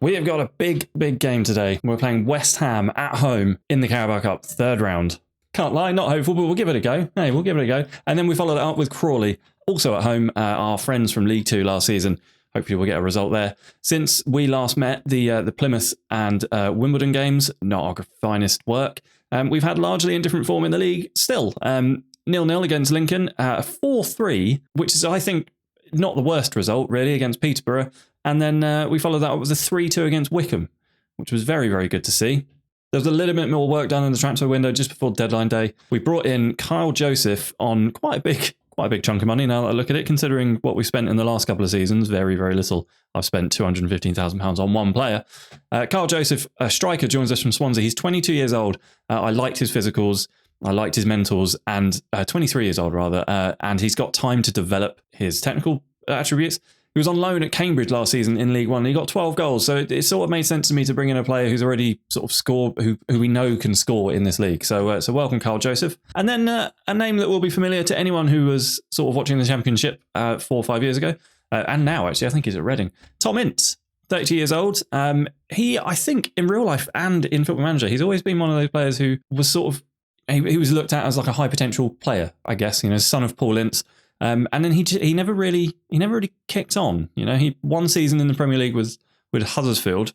We have got a big game today. We're playing West Ham at home in the Carabao Cup, third round. Can't lie, not hopeful, but we'll give it a go. Hey, we'll give it a go. And then we followed it up with Crawley, also at home, our friends from League Two last season. Hopefully we'll get a result there. Since we last met, the Plymouth and Wimbledon games, not our finest work. We've had largely indifferent form in the league still. 0-0 against Lincoln, 4-3, which is, I think, not the worst result, really, against Peterborough. And then we followed that up with a 3-2 against Wickham, which was very, very good to see. There was a little bit more work done in the transfer window just before deadline day. We brought in Kyle Joseph on quite a big chunk of money now that I look at it, considering what we spent in the last couple of seasons. Very, very little. I've spent £215,000 on one player. Kyle Joseph, a striker, joins us from Swansea. He's 22 years old. I liked his physicals. I liked his mentals, and 23 years old rather. And he's got time to develop his technical attributes. He was on loan at Cambridge last season in League One. He got 12 goals. So it sort of made sense to me to bring in a player who's already sort of scored, who we know can score in this league. So welcome, Kyle Joseph. And then a name that will be familiar to anyone who was sort of watching the Championship 4 or 5 years ago. And now, actually, I think he's at Reading. Tom Ince, 30 years old. He, I think, in real life and in Football Manager, he's always been one of those players who was sort of, he was looked at as like a high potential player, I guess, son of Paul Ince. And then he never really kicked on. He one season in the Premier League was with Huddersfield,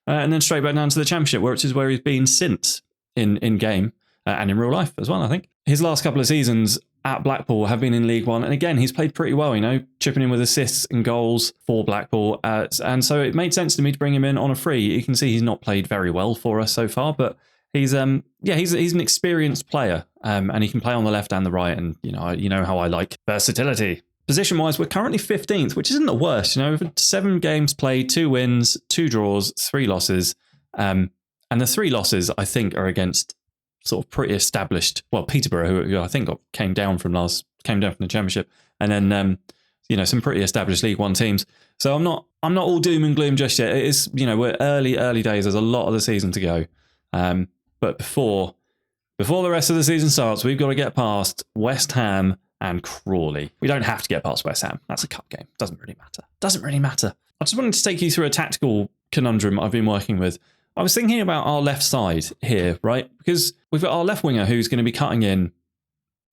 and then straight back down to the Championship, which is where he's been since in game and in real life as well. I think his last couple of seasons at Blackpool have been in League One, and again he's played pretty well. Chipping in with assists and goals for Blackpool, and so it made sense to me to bring him in on a free. You can see he's not played very well for us so far, but he's an experienced player, and he can play on the left and the right, and you know how I like versatility. Position-wise, we're currently 15th, which isn't the worst. We've had 7 games played, 2 wins, 2 draws, 3 losses, and the 3 losses I think are against sort of pretty established. Well, Peterborough, who I think came down from the Championship, and then some pretty established League One teams. So I'm not all doom and gloom just yet. It is we're early days. There's a lot of the season to go. But before the rest of the season starts, we've got to get past West Ham and Crawley. We don't have to get past West Ham. That's a cup game. Doesn't really matter. I just wanted to take you through a tactical conundrum I've been working with. I was thinking about our left side here, right? Because we've got our left winger who's going to be cutting in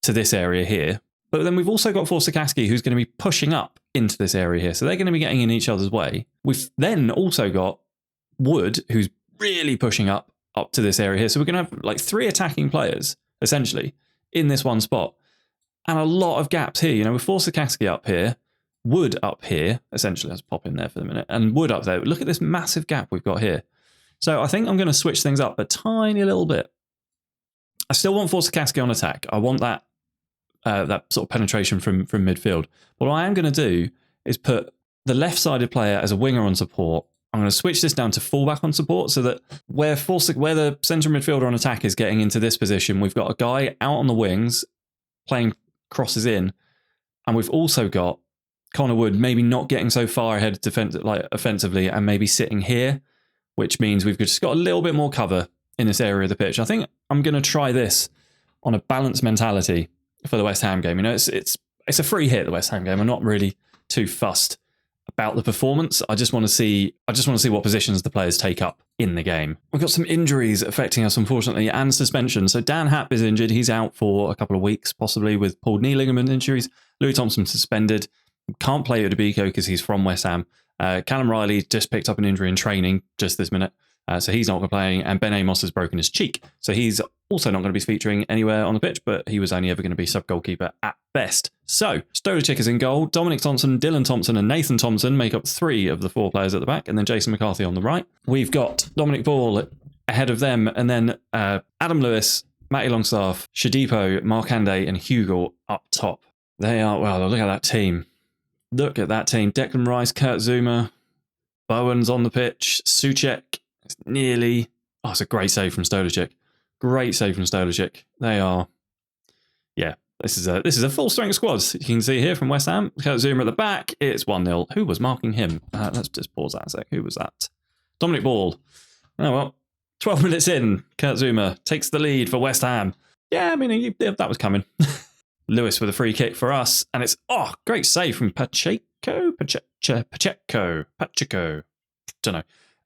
to this area here. But then we've also got Forsakaski who's going to be pushing up into this area here. So they're going to be getting in each other's way. We've then also got Wood who's really pushing up to this area here. So we're going to have like 3 attacking players, essentially, in this one spot. And a lot of gaps here. With Forsakaski up here, Wood up here, essentially. Let's pop in there for a minute. And Wood up there. Look at this massive gap we've got here. So I think I'm going to switch things up a tiny little bit. I still want Forsakaski on attack. I want that sort of penetration from midfield. What I am going to do is put the left-sided player as a winger on support. I'm going to switch this down to fullback on support so that where the centre midfielder on attack is getting into this position, we've got a guy out on the wings playing crosses in, and we've also got Connor Wood maybe not getting so far ahead offensively and maybe sitting here, which means we've just got a little bit more cover in this area of the pitch. I think I'm going to try this on a balanced mentality for the West Ham game. It's a free hit, the West Ham game. I'm not really too fussed about the performance. I just want to see what positions the players take up in the game. We've got some injuries affecting us, unfortunately, and suspension. So Dan Happ is injured. He's out for a couple of weeks, possibly with pulled knee ligament injuries. Louis Thompson suspended. Can't play Udabiko because he's from West Ham. Callum Riley just picked up an injury in training just this minute. So he's not going to be playing, and Ben Amos has broken his cheek. So he's also not going to be featuring anywhere on the pitch, but he was only ever going to be sub-goalkeeper at best. So Stolicic is in goal. Dominic Thompson, Dylan Thompson and Nathan Thompson make up 3 of the 4 players at the back, and then Jason McCarthy on the right. We've got Dominic Ball ahead of them, and then Adam Lewis, Matty Longstaff, Shadipo, Markande and Hugo up top. They are, well, look at that team. Look at that team. Declan Rice, Kurt Zouma, Bowen's on the pitch, Souček. It's nearly... Oh, it's a great save from Stolicic. Great save from Stolicic. They are... Yeah, this is a full-strength squad. You can see here from West Ham. Kurt Zouma at the back. It's 1-0. Who was marking him? Let's just pause that a sec. Who was that? Dominic Ball. Oh, well. 12 minutes in. Kurt Zouma takes the lead for West Ham. Yeah, I mean, that was coming. Lewis with a free kick for us. And it's... Oh, great save from Pacheco. Don't know.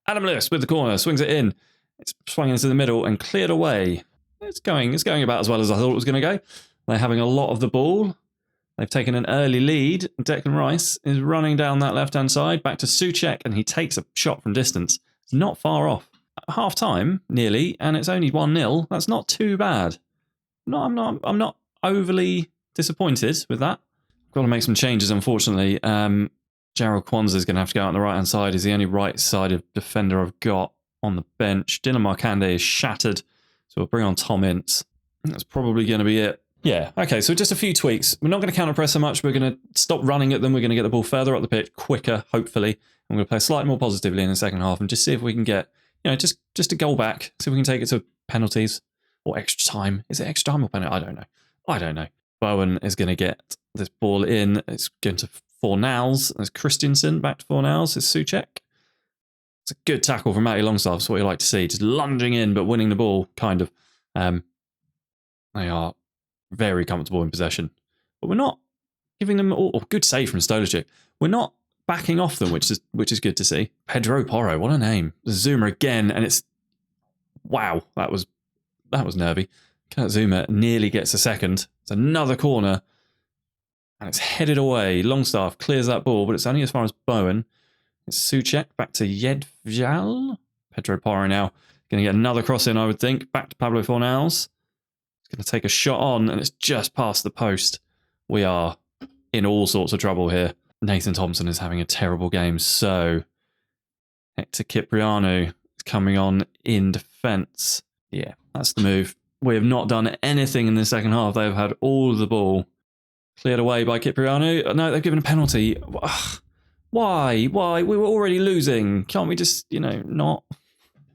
Adam Lewis with the corner, swings it in. It's swung into the middle and cleared away. It's going about as well as I thought it was going to go. They're having a lot of the ball. They've taken an early lead. Declan Rice is running down that left-hand side, back to Souček, and he takes a shot from distance. It's not far off. At half-time, nearly, and it's only 1-0. That's not too bad. No, I'm not overly disappointed with that. Got to make some changes, unfortunately. Gerald Kwanzaa is going to have to go out on the right-hand side. He's the only right-sided defender I've got on the bench. Dylan Markande is shattered, so we'll bring on Tom Ince. That's probably going to be it. Yeah, okay, so just a few tweaks. We're not going to counter-press so much. We're going to stop running at them. We're going to get the ball further up the pitch, quicker, hopefully. I'm going to play slightly more positively in the second half and just see if we can get, just a goal back. See if we can take it to penalties or extra time. Is it extra time or penalty? I don't know. Bowen is going to get this ball in. It's going to Fornals. There's Christensen back to Fornals. It's Souček. It's a good tackle from Matty Longstaff. That's what you like to see. Just lunging in, but winning the ball, kind of. They are very comfortable in possession. But we're not giving them all. Good save from Stolicic. We're not backing off them, which is good to see. Pedro Porro, what a name. Zuma again, and it's... Wow, that was nervy. Kurt Zuma nearly gets a second. It's another corner. And it's headed away. Longstaff clears that ball, but it's only as far as Bowen. It's Souček back to Jedvjal. Pedro Porro now. Going to get another cross in, I would think. Back to Pablo Fornals. He's going to take a shot on, and it's just past the post. We are in all sorts of trouble here. Nathan Thompson is having a terrible game. So Hector Cipriano is coming on in defence. Yeah, that's the move. We have not done anything in the second half. They have had all of the ball cleared away by Cipriano. No, they've given a penalty. Ugh. Why? We were already losing. Can't we just, not?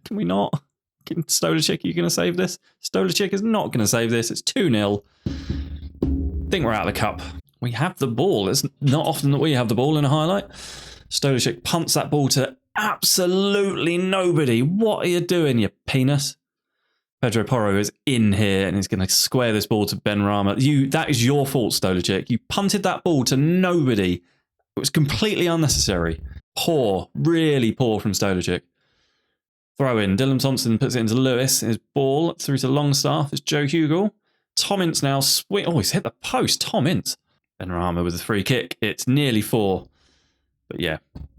Can we not? Stolicic, are you going to save this? Stolicic is not going to save this. It's 2-0. I think we're out of the cup. We have the ball. It's not often that we have the ball in a highlight. Stolicic punts that ball to absolutely nobody. What are you doing, you penis? Pedro Porro is in here and he's going to square this ball to Benrahma. That is your fault, Stolicic. You punted that ball to nobody. It was completely unnecessary. Poor, really poor from Stolicic. Throw in. Dylan Thompson puts it into Lewis. His ball through to Longstaff. It's Joe Hugel. Tom Ince now. He's hit the post. Tom Ince. Benrahma with a free kick. It's nearly 4. But yeah,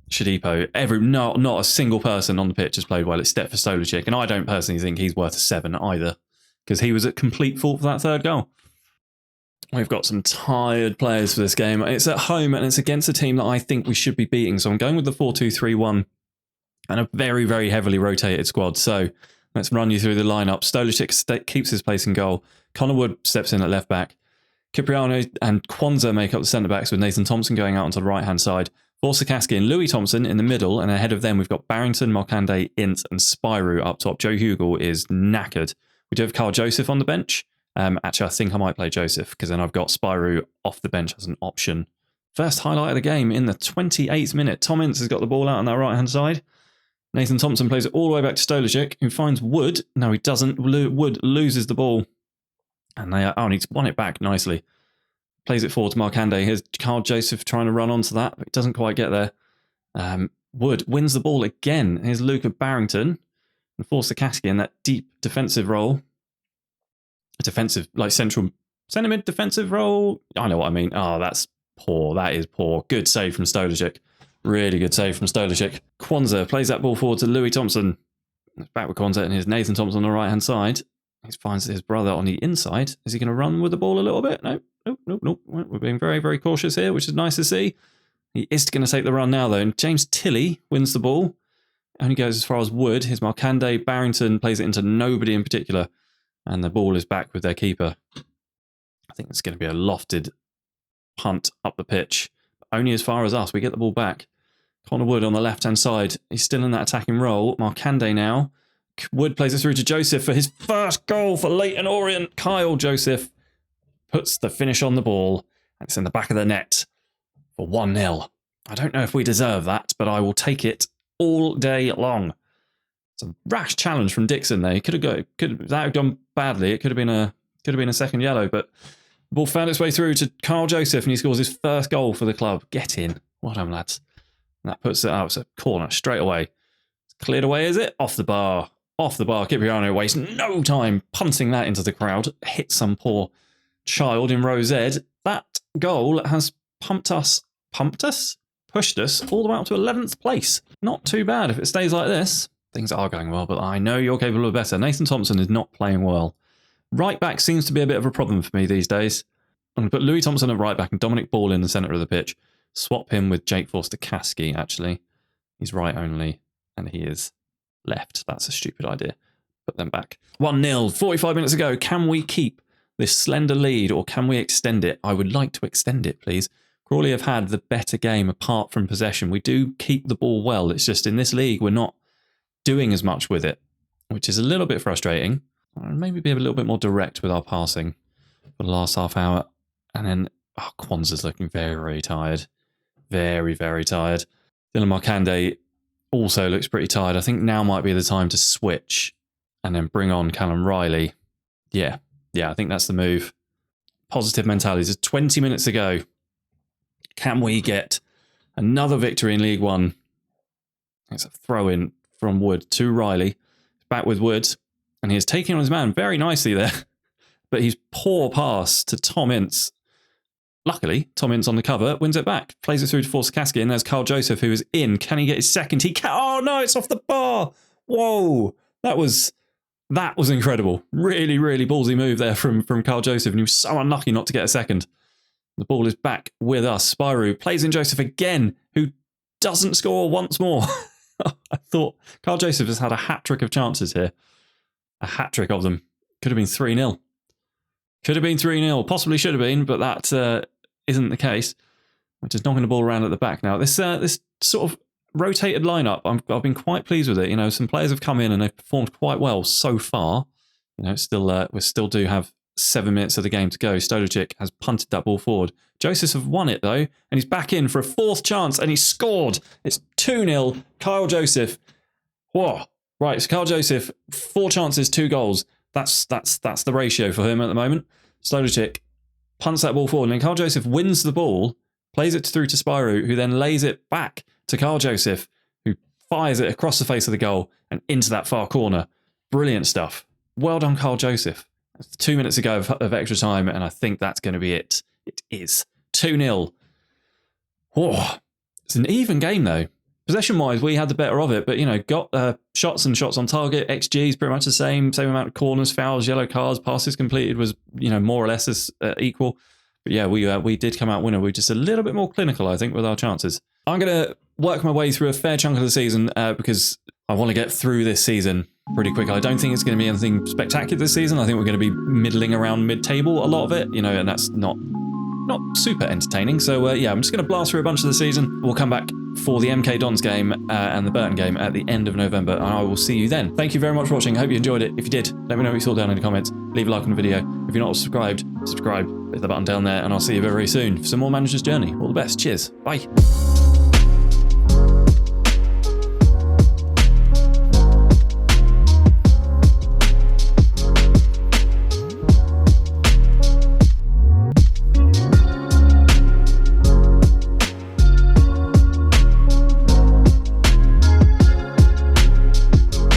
Shodipo. Not a single person on the pitch has played well except for Stolicic. And I don't personally think he's worth a 7 either. Because he was at complete fault for that third goal. We've got some tired players for this game. It's at home and it's against a team that I think we should be beating. So I'm going with the 4-2-3-1 and a very, very heavily rotated squad. So let's run you through the lineup. Stolicic keeps his place in goal. Connor Wood steps in at left back. Cipriano and Kwanzaa make up the centre backs with Nathan Thompson going out onto the right-hand side. Vorsakaski and Louis Thompson in the middle, and ahead of them we've got Barrington, Markande, Ince and Spyro up top. Joe Hugel is knackered. We do have Carl Joseph on the bench. Actually, I think I might play Joseph because then I've got Spyro off the bench as an option. First highlight of the game in the 28th minute. Tom Ince has got the ball out on that right-hand side. Nathan Thompson plays it all the way back to Stolicic, who finds Wood. No, he doesn't. Wood loses the ball. And he's won it back nicely. Plays it forward to Markande. Here's Carl Joseph trying to run onto that, but he doesn't quite get there. Wood wins the ball again. Here's Luca Barrington. And Vorsakaski in that deep defensive role. Defensive, like central centre mid defensive role. I know what I mean. Oh, that's poor. That is poor. Good save from Stolicic. Really good save from Stolicic. Kwanzaa plays that ball forward to Louis Thompson. Back with Kwanzaa and here's Nathan Thompson on the right-hand side. He finds his brother on the inside. Is he going to run with the ball a little bit? Nope. We're being very, very cautious here, which is nice to see. He is going to take the run now, though. And James Tilley wins the ball. Only goes as far as Wood. Here's Markande. Barrington plays it into nobody in particular. And the ball is back with their keeper. I think it's going to be a lofted punt up the pitch. Only as far as us. We get the ball back. Connor Wood on the left-hand side. He's still in that attacking role. Markande now. Wood plays it through to Joseph for his first goal for Leyton Orient. Kyle Joseph puts the finish on the ball. And it's in the back of the net for 1-0. I don't know if we deserve that, but I will take it all day long. It's a rash challenge from Dixon there. That have gone badly. It could have been a second yellow, but the ball found its way through to Carl Joseph and he scores his first goal for the club. Get in. Well done, lads. And that puts it out. It's a corner straight away. cleared away, is it? Off the bar. Off the bar. Cipriano wastes no time punting that into the crowd. Hit some poor child in row Z. That goal has pushed us all the way up to 11th place. Not too bad if it stays like this. Things are going well, but I know you're capable of better. Nathan Thompson is not playing well. Right back seems to be a bit of a problem for me these days. I'm going to put Louis Thompson at right back and Dominic Ball in the centre of the pitch. Swap him with Jake Forster-Caskey, actually. He's right only, and he is left. That's a stupid idea. Put them back. 1-0, 45 minutes ago. Can we keep this slender lead, or can we extend it? I would like to extend it, please. Crawley have had the better game apart from possession. We do keep the ball well. It's just in this league, we're not doing as much with it, which is a little bit frustrating. Maybe be a little bit more direct with our passing for the last half hour. And then, Kwanzaa's looking very, very tired. Very, very tired. Dylan Markande also looks pretty tired. I think now might be the time to switch and then bring on Callum Riley. Yeah, I think that's the move. Positive mentality. There's 20 minutes to go. Can we get another victory in League One? It's a throw-in from Wood to Riley. Back with Wood. And he is taking on his man very nicely there. But his poor pass to Tom Ince. Luckily, Tom Ince on the cover wins it back. Plays it through to Forster-Caskey, and there's Carl Joseph, who is in. Can he get his second? He can. Oh no, it's off the bar. Whoa. That was incredible. Really, really ballsy move there from Carl Joseph, and he was so unlucky not to get a second. The ball is back with us. Spyro plays in Joseph again, who doesn't score once more. I thought Carl Joseph has had a hat-trick of chances here. A hat-trick of them. Could have been 3-0. Could have been 3-0. Possibly should have been, but that isn't the case. We're just knocking the ball around at the back now. This sort of rotated lineup, I've been quite pleased with it. You know, some players have come in and they've performed quite well so far. You know, we still do have 7 minutes of the game to go. Stolicic has punted that ball forward. Joseph have won it though, and he's back in for a fourth chance, and he scored. It's 2-0. Kyle Joseph. Whoa. Right, so Kyle Joseph, 4 chances, 2 goals. That's the ratio for him at the moment. Stolicic punts that ball forward, and then Kyle Joseph wins the ball, plays it through to Spyro, who then lays it back to Kyle Joseph, who fires it across the face of the goal and into that far corner. Brilliant stuff. Well done, Kyle Joseph. 2 minutes ago of extra time, and I think that's going to be it. It is 2-0. Oh, it's an even game though. Possession-wise, we had the better of it, but, you know, got shots and shots on target. XG is pretty much the same amount of corners, fouls, yellow cards, passes completed was, you know, more or less as equal. But yeah, we did come out winner. We're just a little bit more clinical, I think, with our chances. I'm going to work my way through a fair chunk of the season because I want to get through this season pretty quick. I don't think it's going to be anything spectacular this season. I think we're going to be middling around mid-table a lot of it, you know, and that's not super entertaining. So yeah, I'm just going to blast through a bunch of the season. We'll come back for the MK Dons game and the Burton game at the end of November, and I will see you then. Thank you very much for watching. I hope you enjoyed it. If you did, let me know what you thought down in the comments. Leave a like on the video. If you're not subscribed, subscribe. Hit the button down there, and I'll see you very, very soon for some more Manager's Journey. All the best. Cheers. Bye.